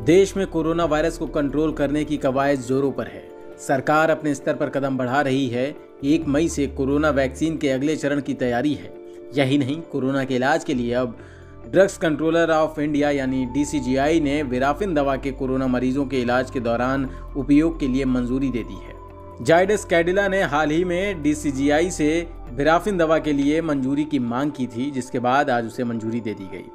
देश में corona virus को कंट्रोल करने की कवायद जोरों पर है। सरकार अपने स्तर पर कदम बढ़ा रही है। 1 मई से कोरोना वैक्सीन के अगले चरण की तैयारी है। यही नहीं, कोरोना के इलाज के लिए अब ड्रग्स कंट्रोलर ऑफ इंडिया यानी DCGI ने विराफिन दवा के कोरोना मरीजों के इलाज के दौरान उपयोग के लिए मंजूरी दे दी है। जाइडस कैडिला ने हाल ही में DCGI से विराफिन दवा के लिए मंजूरी की मांग की थी, जिसके बाद आज उसे मंजूरी दे दी गई।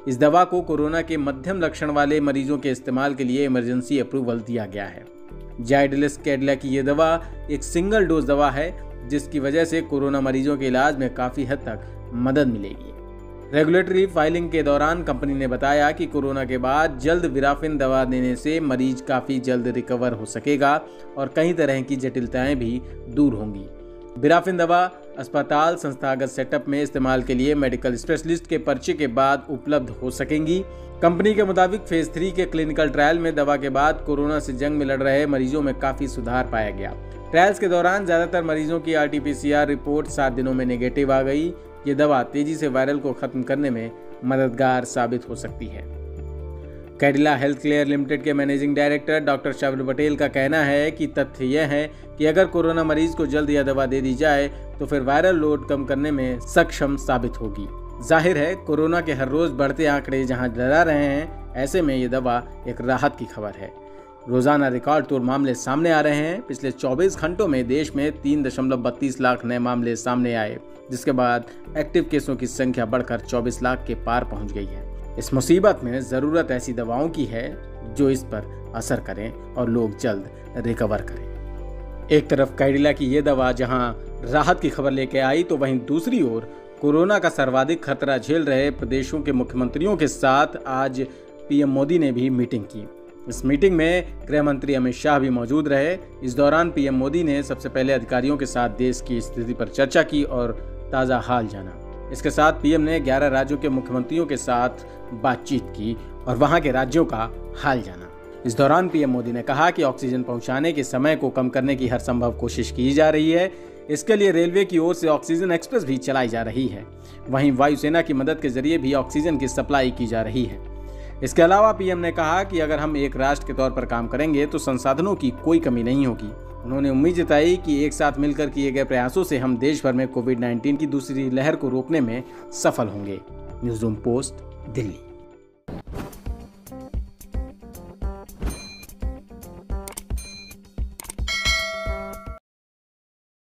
इस दवा को कोरोना के मध्यम लक्षण वाले मरीजों के इस्तेमाल के लिए इमरजेंसी अप्रूवल दिया गया है। जाइडस कैडिला की यह दवा एक सिंगल डोज दवा है, जिसकी वजह से कोरोना मरीजों के इलाज में काफी हद तक मदद मिलेगी। रेगुलेटरी फाइलिंग के दौरान कंपनी ने बताया कि कोरोना के बाद जल्द विराफिन दवा देने से मरीज काफी जल्द रिकवर हो सकेगा और कई तरह की जटिलताएं भी दूर होंगी। विराफिन दवा अस्पताल संस्थागत सेटअप में इस्तेमाल के लिए मेडिकल स्पेशलिस्ट के पर्चे के बाद उपलब्ध हो सकेंगी। कंपनी के मुताबिक फेज 3 के क्लिनिकल ट्रायल में दवा के बाद कोरोना से जंग में लड़ रहे मरीजों में काफी सुधार पाया गया। ट्रायल्स के दौरान ज्यादातर मरीजों की RT-PCR रिपोर्ट 7 दिनों में नेगेटिव आ गई। ये दवा तेजी से वायरल को खत्म करने में मददगार साबित हो सकती है। कैडिला हेल्थ केयर लिमिटेड के मैनेजिंग डायरेक्टर डॉक्टर श्रवण पटेल का कहना है कि तथ्य यह है कि अगर कोरोना मरीज को जल्द यह दवा दे दी जाए तो फिर वायरल लोड कम करने में सक्षम साबित होगी। जाहिर है, कोरोना के हर रोज बढ़ते आंकड़े जहां डरा रहे हैं, ऐसे में ये दवा एक राहत की खबर है। रोजाना रिकॉर्ड तोड़ मामले सामने आ रहे हैं। पिछले 24 घंटों में देश में 3.32 लाख नए मामले सामने आए, जिसके बाद एक्टिव केसों की संख्या बढ़कर 24 लाख के पार पहुंच गई है। इस मुसीबत में जरूरत ऐसी दवाओं की है जो इस पर असर करें और लोग जल्द रिकवर करें। एक तरफ कैडिला की ये दवा जहां राहत की खबर लेके आई, तो वहीं दूसरी ओर कोरोना का सर्वाधिक खतरा झेल रहे प्रदेशों के मुख्यमंत्रियों के साथ आज PM मोदी ने भी मीटिंग की। इस मीटिंग में गृह मंत्री अमित शाह भी मौजूद रहे। इस दौरान PM मोदी ने सबसे पहले अधिकारियों के साथ देश की स्थिति पर चर्चा की और ताज़ा हाल जाना। इसके साथ PM ने 11 राज्यों के मुख्यमंत्रियों के साथ बातचीत की और वहां के राज्यों का हाल जाना। इस दौरान PM मोदी ने कहा कि ऑक्सीजन पहुंचाने के समय को कम करने की हर संभव कोशिश की जा रही है। इसके लिए रेलवे की ओर से ऑक्सीजन एक्सप्रेस भी चलाई जा रही है। वहीं वायुसेना की मदद के जरिए भी ऑक्सीजन की सप्लाई की जा रही है। इसके अलावा PM ने कहा कि अगर हम एक राष्ट्र के तौर पर काम करेंगे तो संसाधनों की कोई कमी नहीं होगी। उन्होंने उम्मीद जताई कि एक साथ मिलकर किए गए प्रयासों से हम देश भर में कोविड-19 की दूसरी लहर को रोकने में सफल होंगे। Newsroom post, Delhi.